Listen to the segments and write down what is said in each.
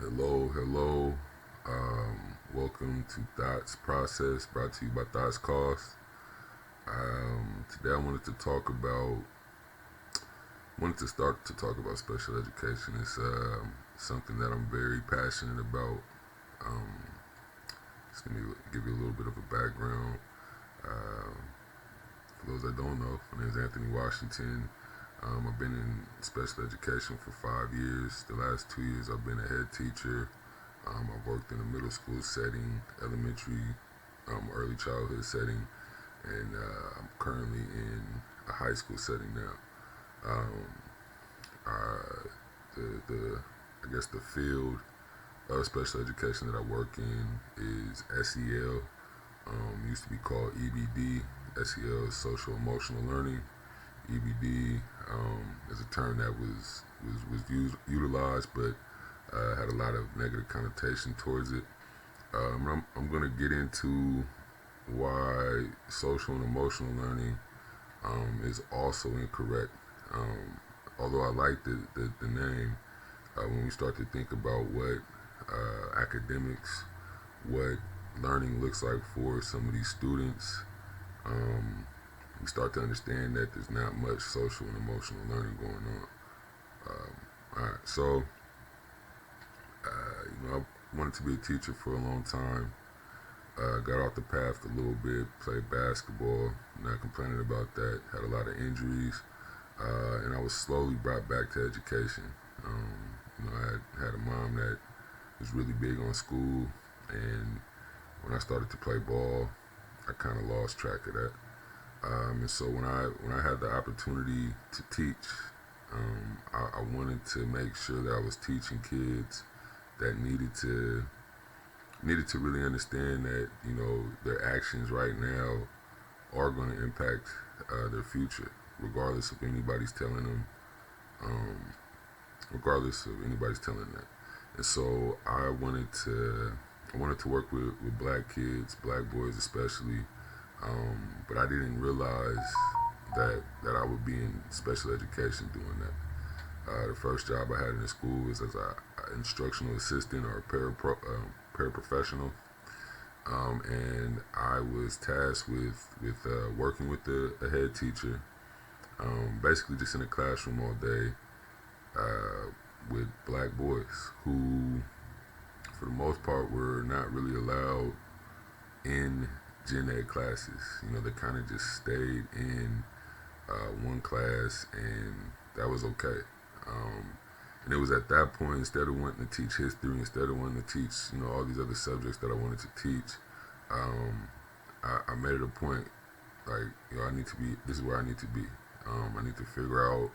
Hello, hello. Welcome to Thoughts Process, brought to you by Thoughts Cost. Today I wanted to start to talk about special education. It's something that I'm very passionate about. Um, just gonna give you a little bit of a background. Um, for those that don't know, my name is Anthony Washington. I've been in special education for 5 years. The last 2 years I've been a head teacher. I've worked in a middle school setting, elementary, early childhood setting, and I'm currently in a high school setting now. Um, uh, the I guess the field of special education that I work in is SEL. Used to be called EBD. SEL is social emotional learning. EBD is a term that was utilized, but had a lot of negative connotation towards it. I'm going to get into why social and emotional learning is also incorrect. Um, Although I like the name, when we start to think about what academics, what learning looks like for some of these students, um, we start to understand that there's not much social and emotional learning going on. All right, so I wanted to be a teacher for a long time. Got off the path a little bit, played basketball, not complaining about that, had a lot of injuries, and I was slowly brought back to education. I had a mom that was really big on school, and when I started to play ball, I kind of lost track of that. And so when I had the opportunity to teach, I wanted to make sure that I was teaching kids that needed to really understand that their actions right now are going to impact their future, regardless of anybody's telling them, um, regardless of anybody's telling that. And so I wanted to work with black kids, black boys especially, but I didn't realize that I would be in special education doing that. The first job I had in the school was as a instructional assistant or a paraprofessional, and I was tasked with working with a head teacher, basically just in a classroom all day uh, with black boys who, for the most part, were not really allowed in gen ed classes. They kind of just stayed in one class, and that was okay. Um, and it was at that point, instead of wanting to teach history, instead of wanting to teach, all these other subjects that I wanted to teach, um, I made it a point, like, I need to be, this is where I need to be. I need to figure out,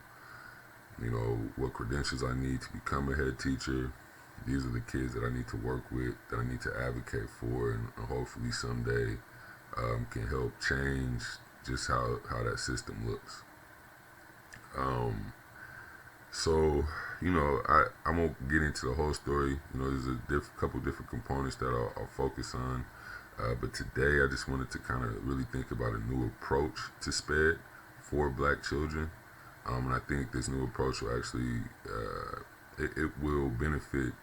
what credentials I need to become a head teacher. These are the kids that I need to work with, that I need to advocate for, and hopefully someday can help change just how that system looks. Um, So, I won't get into the whole story. There's a couple different components that I'll focus on. But today, I just wanted to kind of really think about a new approach to SPED for black children. And I think this new approach will actually, it will benefit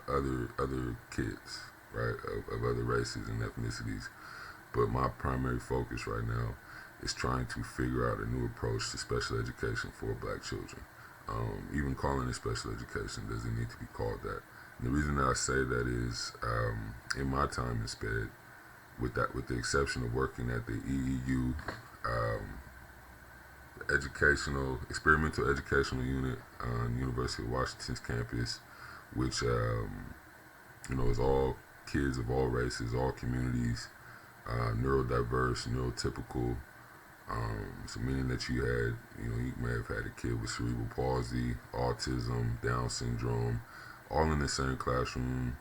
other kids, right, of other races and ethnicities. But my primary focus right now is trying to figure out a new approach to special education for black children. Even calling it special education doesn't need to be called that. And the reason that I say that is, in my time in SPED, with the exception of working at the EEU, um, educational experimental educational unit on University of Washington's campus, which is all kids of all races, all communities, neurodiverse, neurotypical. So meaning that you may have had a kid with cerebral palsy, autism, Down syndrome, all in the same classroom,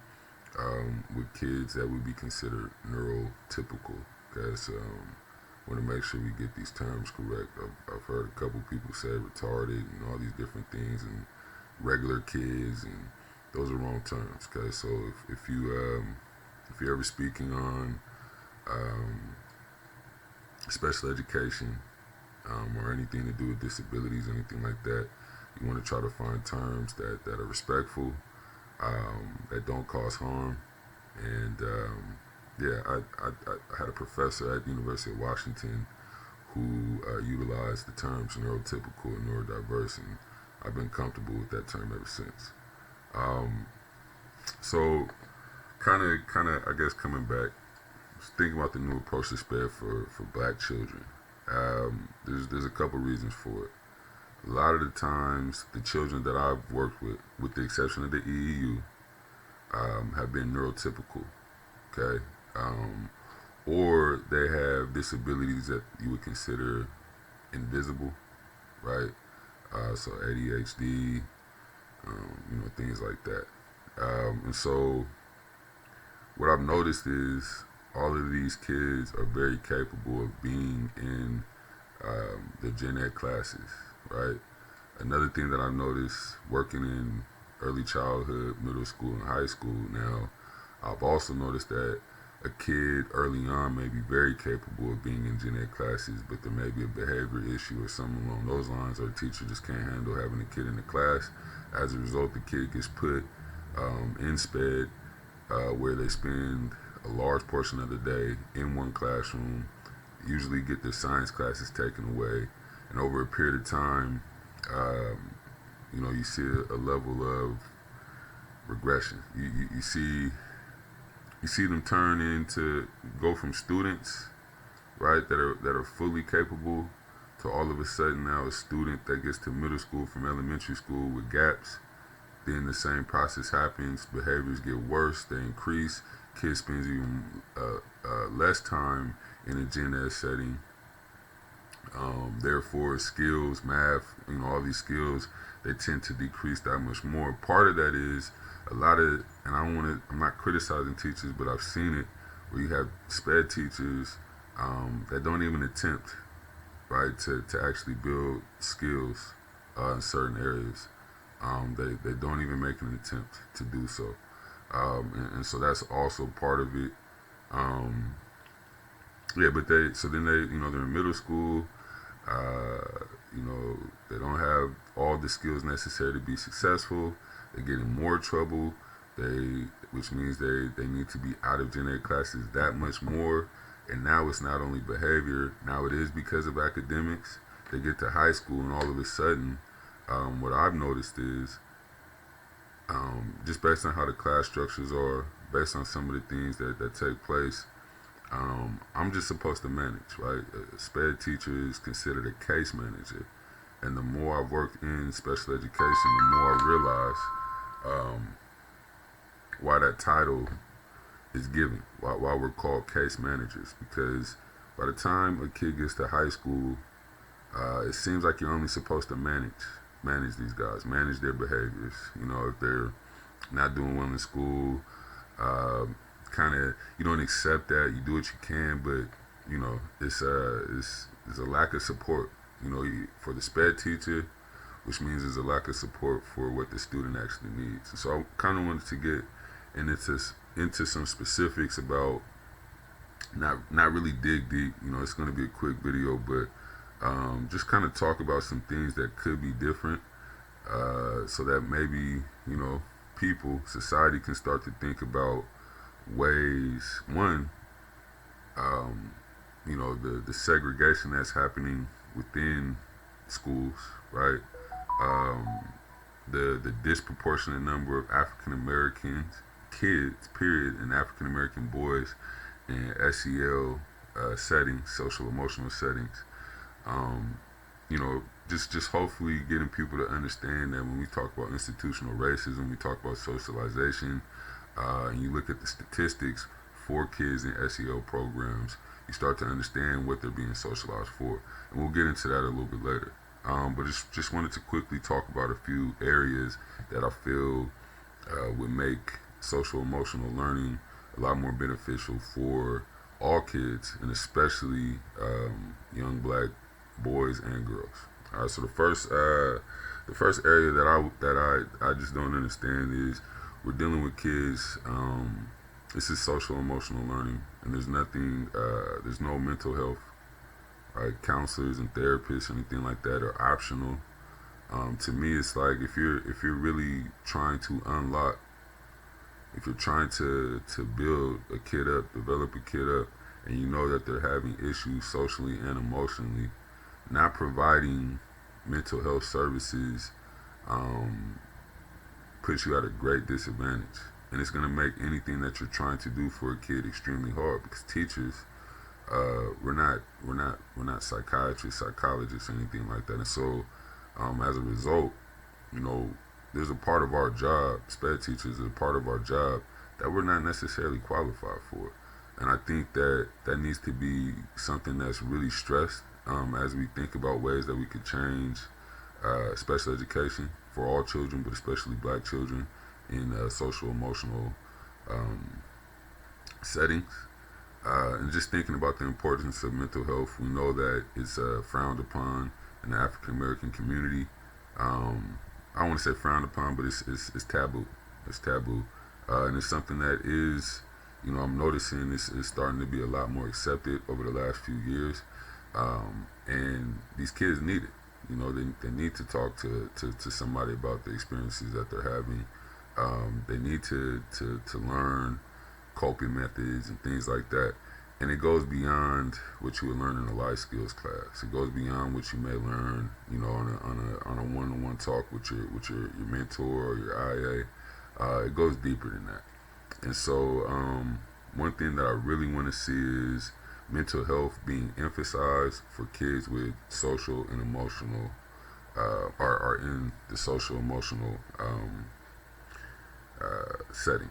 with kids that would be considered neurotypical. Okay, so want to make sure we get these terms correct. I've heard a couple people say retarded and all these different things, and regular kids, and those are wrong terms. Okay, so if you're ever speaking on um, special education, or anything to do with disabilities, anything like that, you want to try to find terms that are respectful, that don't cause harm. And yeah, I had a professor at the University of Washington who utilized the terms neurotypical and neurodiverse, and I've been comfortable with that term ever since. Um, so, I guess coming back, thinking about the new approach to SPED for Black children. There's a couple reasons for it. A lot of the times, the children that I've worked with the exception of the EEU, have been neurotypical. Okay, or they have disabilities that you would consider invisible, right? So ADHD, things like that. And so what I've noticed is all of these kids are very capable of being in the gen ed classes, right? Another thing that I've noticed working in early childhood, middle school, and high school now, I've also noticed that a kid early on may be very capable of being in gen ed classes, but there may be a behavior issue or something along those lines, or the teacher just can't handle having a kid in the class. As a result, the kid gets put in SPED, where they spend a large portion of the day in one classroom, usually get their science classes taken away, and over a period of time, you see a level of regression. You see them turn into go from students, right, that are fully capable, to all of a sudden now a student that gets to middle school from elementary school with gaps. Then the same process happens. Behaviors get worse. They increase. Kids spend even less time in a gen ed setting. Therefore, skills, math, all these skills, they tend to decrease that much more. Part of that is a lot of, and I'm not criticizing teachers, but I've seen it where you have SPED teachers that don't even attempt, right, to actually build skills in certain areas. They don't even make an attempt to do so. And so that's also part of it. But they're in middle school. They don't have all the skills necessary to be successful. They get in more trouble. Which means they need to be out of gen ed classes that much more. And now it's not only behavior. Now it is because of academics. They get to high school, and all of a sudden, what I've noticed is, just based on how the class structures are, based on some of the things that take place, I'm just supposed to manage, right? A SPED teacher is considered a case manager. And the more I've worked in special education, the more I realize why that title is given, why we're called case managers. Because by the time a kid gets to high school, it seems like you're only supposed to manage these guys, manage their behaviors. If they're not doing well in school, you don't accept that. You do what you can, but it's a lack of support. For the SPED teacher, which means there's a lack of support for what the student actually needs. And so I kind of wanted to get into some specifics about, not really dig deep. It's going to be a quick video, but just kind of talk about some things that could be different, so that maybe society can start to think about ways. One, the segregation that's happening within schools, right? The disproportionate number of African Americans, kids, period, and African American boys in SEL settings, social emotional settings. Just hopefully getting people to understand that when we talk about institutional racism, we talk about socialization, and you look at the statistics for kids in SEL programs, you start to understand what they're being socialized for. And we'll get into that a little bit later. But just wanted to quickly talk about a few areas that I feel would make social emotional learning a lot more beneficial for all kids, and especially young Black boys and girls. All right, so the first area that I just don't understand is we're dealing with kids. This is social emotional learning, and there's no mental health. Right, counselors and therapists, anything like that, are optional. To me, it's like if you're really trying to unlock If you're trying to build a kid up, develop a kid up, and you know that they're having issues socially and emotionally, not providing mental health services um, puts you at a great disadvantage. And it's going to make anything that you're trying to do for a kid extremely hard, because teachers, we're not psychiatrists, psychologists, or anything like that. And so, as a result, you know, there's a part of our job, sped teachers is a part of our job that we're not necessarily qualified for. And I think that that needs to be something that's really stressed as we think about ways that we could change special education for all children, but especially black children in social emotional um, settings. And just thinking about the importance of mental health, we know that it's frowned upon in the African American community. I don't want to say frowned upon, but it's taboo. It's taboo, and it's something that is, I'm noticing it's starting to be a lot more accepted over the last few years, and these kids need it. They need to talk to somebody about the experiences that they're having. They need to learn coping methods and things like that. And it goes beyond what you would learn in a life skills class. It goes beyond what you may learn, on a one-on-one talk with your mentor or your IA. It goes deeper than that. And so, one thing that I really want to see is mental health being emphasized for kids with social and emotional, are in the social emotional setting.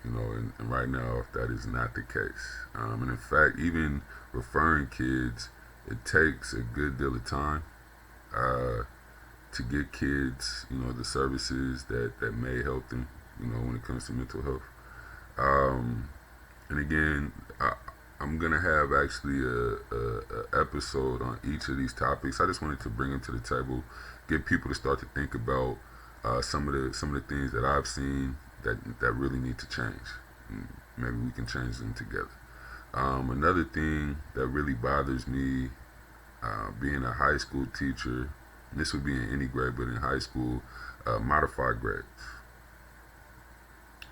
And right now that is not the case. And in fact, even referring kids, it takes a good deal of time to get kids, the services that may help them, when it comes to mental health. And again, I'm gonna have actually a episode on each of these topics. I just wanted to bring them to the table, get people to start to think about some of the things that I've seen that really need to change. And maybe we can change them together. Another thing that really bothers me, being a high school teacher, and this would be in any grade, but in high school, modified grades.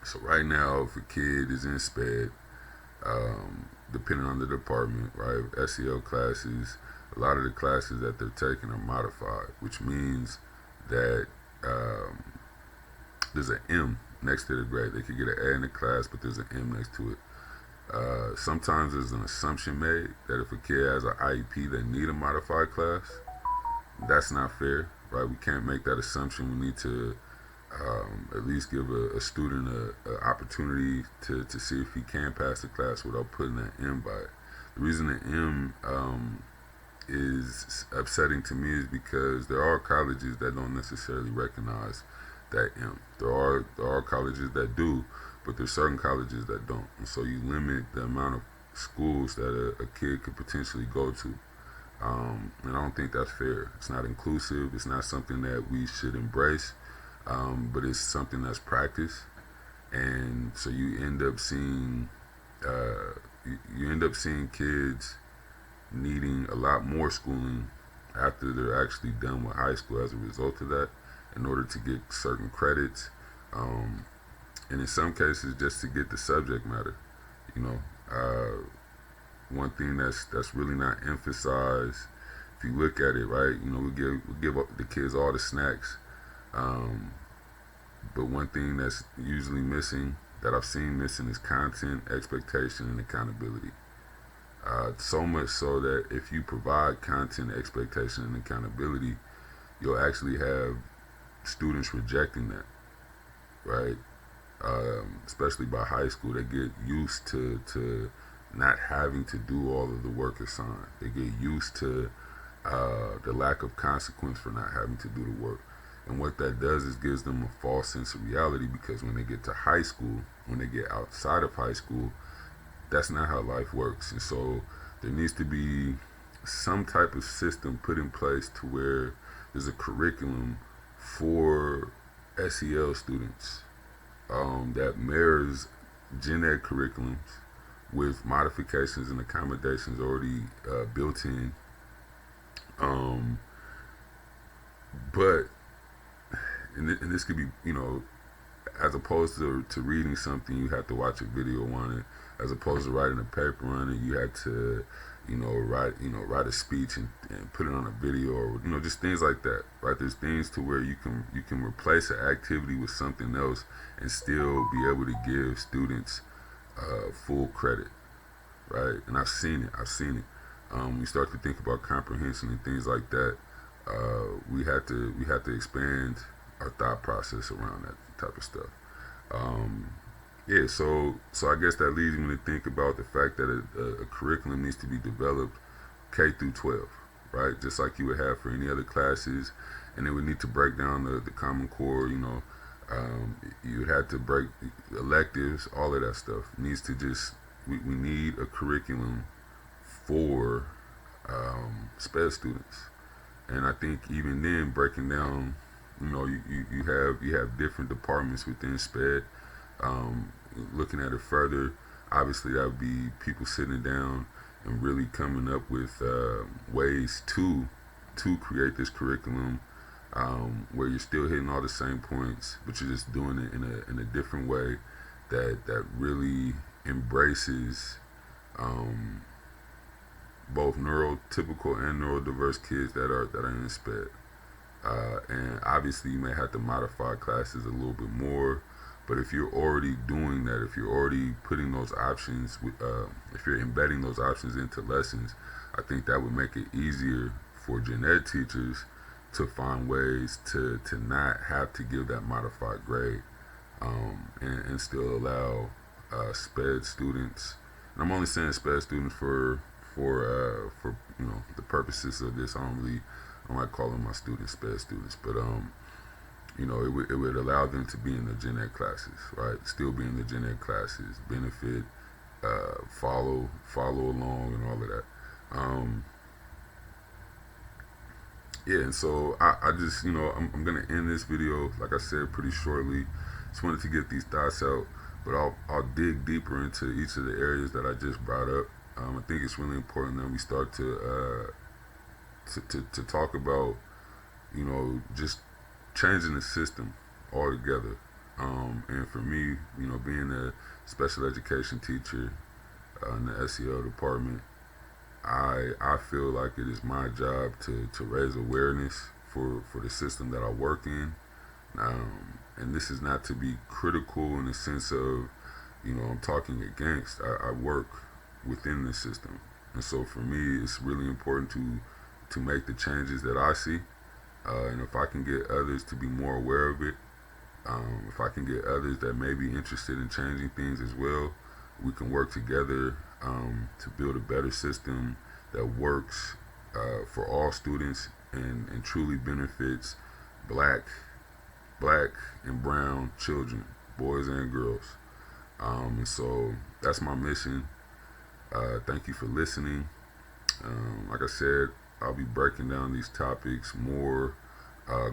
So right now, if a kid is in SPED, depending on the department, right, SEL classes, a lot of the classes that they're taking are modified, which means that there's an M next to the grade. They could get an A in the class, but there's an M next to it. Sometimes there's an assumption made that if a kid has an IEP, they need a modified class. That's not fair, right? We can't make that assumption. We need to at least give a student an opportunity to see if he can pass the class without putting an M by it. The reason the M is upsetting to me is because there are colleges that don't necessarily recognize that M. There are colleges that do, but there's certain colleges that don't. And so you limit the amount of schools that a kid could potentially go to. And I don't think that's fair. It's not inclusive. It's not something that we should embrace, but it's something that's practiced. And so you end up seeing kids needing a lot more schooling after they're actually done with high school as a result of that, in order to get certain credits, and in some cases just to get the subject matter. One thing that's really not emphasized, if you look at it, right, we give the kids all the snacks, but one thing that's usually missing, that I've seen missing, is content, expectation, and accountability. So much so that if you provide content, expectation, and accountability, you'll actually have students rejecting that, right? Especially by high school, they get used to not having to do all of the work assigned. They get used to the lack of consequence for not having to do the work. And what that does is gives them a false sense of reality, because when they get to high school, when they get outside of high school, that's not how life works. And so there needs to be some type of system put in place to where there's a curriculum for SEL students that mirrors gen ed curriculums with modifications and accommodations already built in. But and this could be, as opposed to reading something, you had to watch a video on it. As opposed to writing a paper on it, you had to, write a speech and put it on a video, or just things like that. Right? There's things to where you can replace an activity with something else and still be able to give students full credit. Right? And I've seen it. When you start to think about comprehension and things like that, we had to expand our thought process around that type of stuff. Um, yeah, so I guess that leads me to think about the fact that a curriculum needs to be developed K through 12, right? Just like you would have for any other classes, and then we need to break down the Common Core. You would have to break electives, all of that stuff needs to just we need a curriculum for SPED students. And I think even then, breaking down, you have different departments within SPED. Looking at it further, obviously that would be people sitting down and really coming up with ways to create this curriculum, where you're still hitting all the same points, but you're just doing it in a different way that really embraces um, both neurotypical and neurodiverse kids that are in SPED. And obviously, you may have to modify classes a little bit more. But if you're already doing that, if you're already putting those options, if you're embedding those options into lessons, I think that would make it easier for gen ed teachers to find ways to not have to give that modified grade, and still allow SPED students. And I'm only saying SPED students for the purposes of this. I don't like calling my students SPED students, but it would allow them to be in the gen ed classes, right? Still be in the gen ed classes, benefit, follow along, and all of that. Yeah, and so I just, I'm gonna end this video, like I said, pretty shortly. Just wanted to get these thoughts out, but I'll dig deeper into each of the areas that I just brought up. I think it's really important that we start to talk about, just changing the system altogether. And for me, being a special education teacher in the SEL department, I feel like it is my job to raise awareness for the system that I work in. And this is not to be critical in the sense of, I'm talking against. I work within the system. And so for me, it's really important to make the changes that I see. And if I can get others to be more aware of it, if I can get others that may be interested in changing things as well, we can work together to build a better system that works for all students and truly benefits black and brown children, boys and girls. And so that's my mission. Thank you for listening. Like I said, I'll be breaking down these topics more,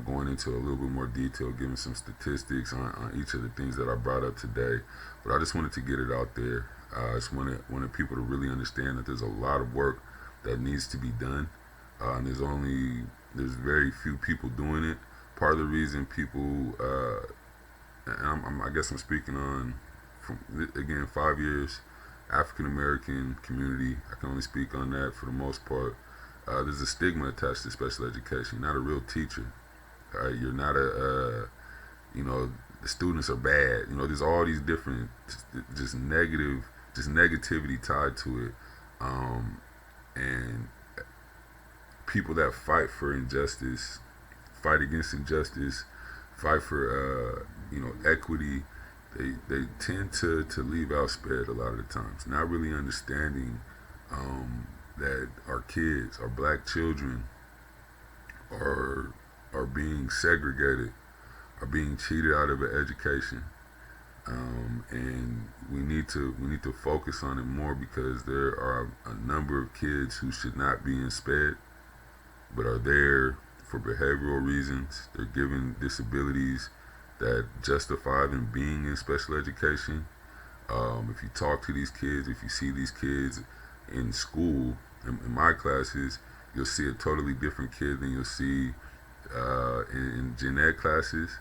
going into a little bit more detail, giving some statistics on each of the things that I brought up today. But I just wanted to get it out there. I just wanted people to really understand that there's a lot of work that needs to be done. And there's very few people doing it. Part of the reason people, and I guess I'm speaking on, from again, 5 years, African American community. I can only speak on that for the most part. There's a stigma attached to special education. You're not a real teacher. You're not the students are bad. There's all these different, just negativity tied to it. And people that fight for injustice, fight against injustice, fight for, equity, they tend to leave out SPED a lot of the times, not really understanding that our kids, our black children, are being segregated, are being cheated out of an education, and we need to focus on it more, because there are a number of kids who should not be in SPED, but are there for behavioral reasons. They're given disabilities that justify them being in special education. If you talk to these kids, if you see these kids in school, in my classes, you'll see a totally different kid than you'll see in gen ed classes.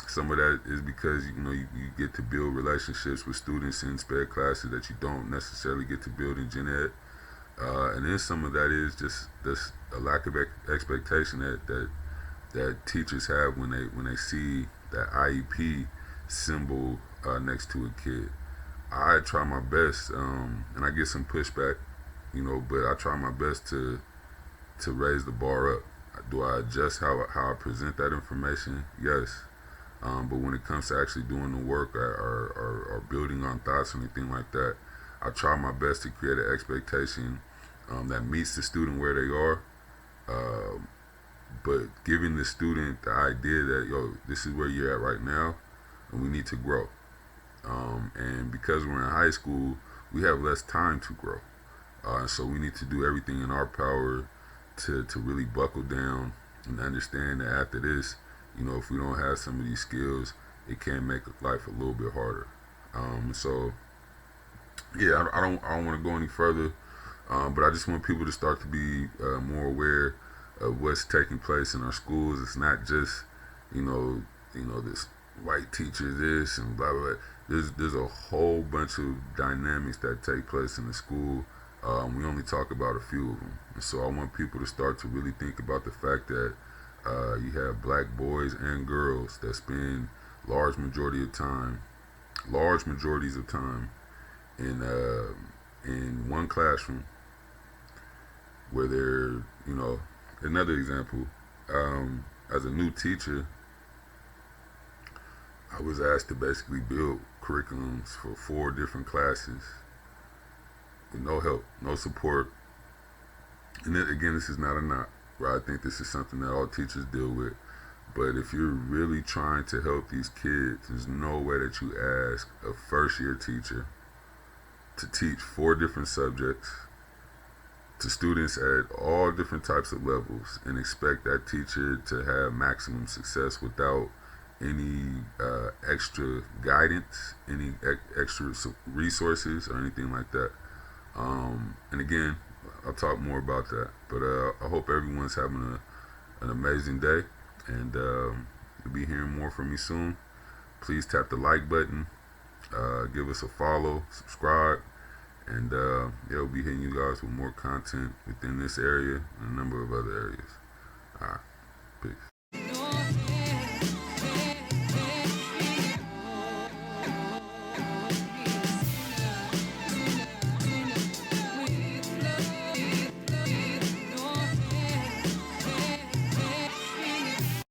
Some of that is because you get to build relationships with students in sped classes that you don't necessarily get to build in gen ed. And then some of that is just a lack of expectation that teachers have when they see that IEP symbol next to a kid. I try my best, and I get some pushback, but I try my best to raise the bar up. Do I adjust how I present that information? Yes. But when it comes to actually doing the work or building on thoughts or anything like that, I try my best to create an expectation that meets the student where they are, but giving the student the idea that, this is where you're at right now, and we need to grow. And because we're in high school, we have less time to grow. So we need to do everything in our power to really buckle down and understand that after this, if we don't have some of these skills, it can make life a little bit harder. So yeah, I don't want to go any further, but I just want people to start to be more aware of what's taking place in our schools. It's not just this white teacher this and blah blah blah. There's a whole bunch of dynamics that take place in the school. We only talk about a few of them, and so I want people to start to really think about the fact that you have black boys and girls that spend large majorities of time in one classroom where they're, another example, as a new teacher, I was asked to basically build curriculums for 4 different classes with no help, no support. And then, again, this is not a knock, right? I think this is something that all teachers deal with. But if you're really trying to help these kids, there's no way that you ask a first-year teacher to teach 4 different subjects to students at all different types of levels and expect that teacher to have maximum success without any extra guidance, any extra resources, or anything like that. And again, I'll talk more about that. But I hope everyone's having an amazing day, and you'll be hearing more from me soon. Please tap the like button, give us a follow, subscribe, and we'll be hitting you guys with more content within this area and a number of other areas. All right, peace.